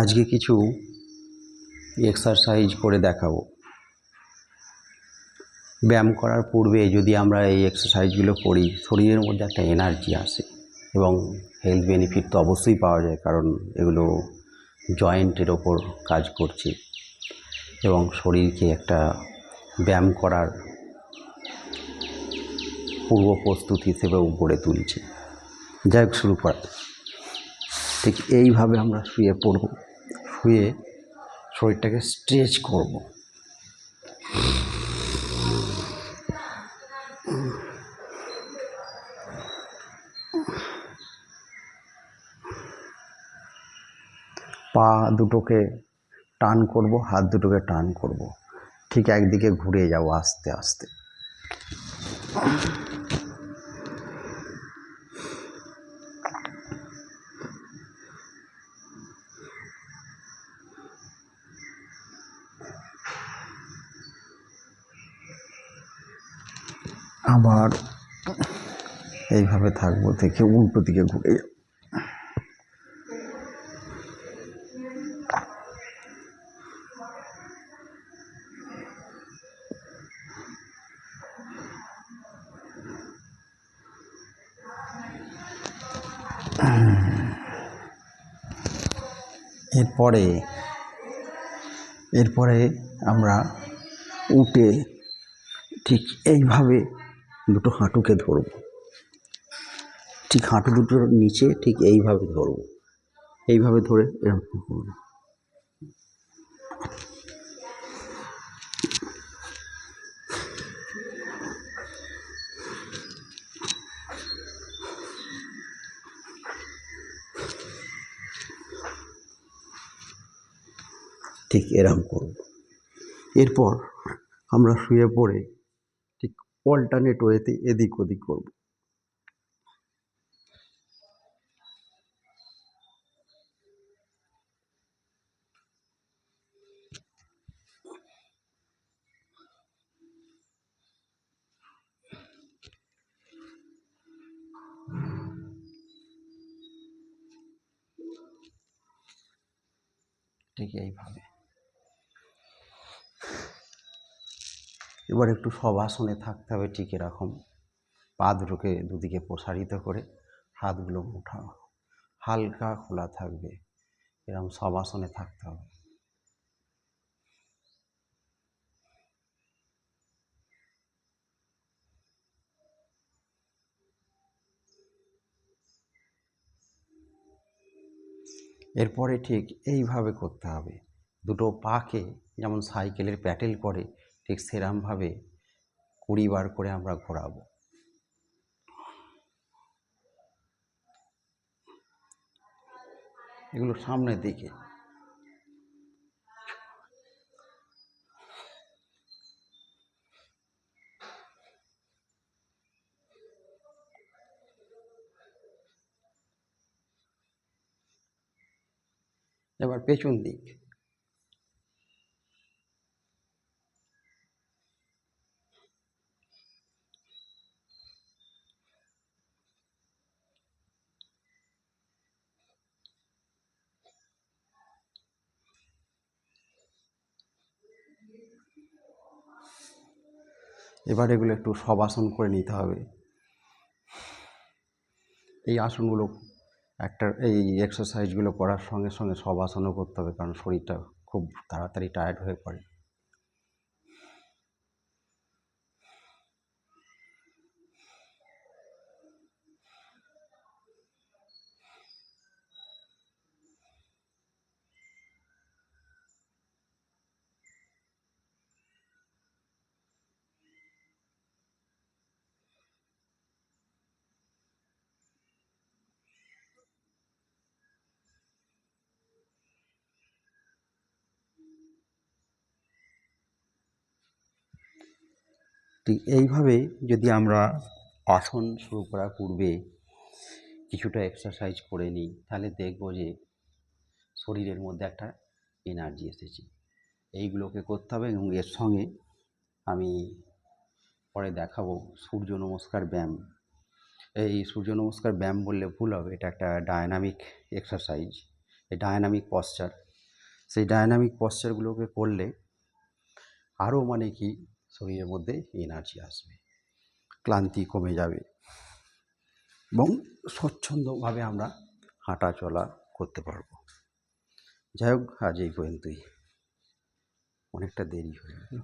আজকে কিছু এক্সারসাইজ করে দেখাবো। ব্যায়াম করার পূর্বে যদি আমরা এই এক্সারসাইজগুলো করি, শরীরের মধ্যে একটা এনার্জি আসে এবং হেলথ বেনিফিট তো অবশ্যই পাওয়া যায়, কারণ এগুলো জয়েন্টের ওপর কাজ করছে এবং শরীরকে একটা ব্যায়াম করার পূর্ব প্রস্তুতি হিসেবেও গড়ে তুলছে। যাই হোক, শুরু করা। ঠিক এইভাবে আমরা শুয়ে পড়ব, শুয়ে শরীরটাকে স্ট্রেচ করব। পা দুটোকে টান করব, হাত দুটোকে টান করব, ঠিক একদিকে ঘুরে যাব আস্তে আস্তে। আবার এইভাবে থাকবো, থেকে উল্টো দিকে ঘুরে যাব। এরপরে আমরা উঠে ঠিক এইভাবে দুটো হাঁটুকে ধরব, ঠিক হাঁটু দুটোর নিচে ঠিক এইভাবে ধরব, এইভাবে ধরে এরকম করব। ঠিক এরকম করব। এরপর আমরা শুয়ে পড়ে ঠিক অল্টারনেট ওয়েতে এদিক ওদিক করব। ঠিক এইভাবে। এবার একটু শবাসনে থাকতে হবে, ঠিক এরকম পা দুটোকে দুদিকে প্রসারিত করে, হাতগুলো মুঠা হালকা খোলা থাকবে, এরকম শবাসনে থাকতে হবে। এরপরে ঠিক এইভাবে করতে হবে, দুটো পাকে যেমন সাইকেলের প্যাডেল করে ঠিক সেরকমভাবে 20 বার করে আমরা ঘোরাবো। এগুলো সামনের দিকে। এবার পেছন দিক। এবার এগুলো একটু শবাসন করে নিতে হবে। এই আসনগুলো এই এক্সারসাইজগুলো করার সঙ্গে সঙ্গে শবাসনও করতে হবে, কারণ শরীরটা খুব তাড়াতাড়ি টায়ার্ড হয়ে পড়ে। ঠিক এইভাবে যদি আমরা আসন শুরু করার পূর্বে কিছুটা এক্সারসাইজ করে নিই, তাহলে দেখব যে শরীরের মধ্যে একটা এনার্জি এসেছে। এইগুলোকে করতে হবে এবং এর সঙ্গে আমি পরে দেখাবো সূর্য নমস্কার ব্যায়াম। এই সূর্য নমস্কার ব্যায়াম বললে ভুল হবে, এটা একটা ডায়নামিক এক্সারসাইজ, এই ডায়নামিক পশ্চার। সেই ডায়নামিক পশ্চারগুলোকে করলে আরও মানে কি শরীরের মধ্যে এনার্জি আসবে, ক্লান্তি কমে যাবে এবং স্বচ্ছন্দভাবে আমরা হাঁটা চলা করতে পারবো। যাই হোক, আজ এই পর্যন্তই, অনেকটা দেরি হয়ে গেল।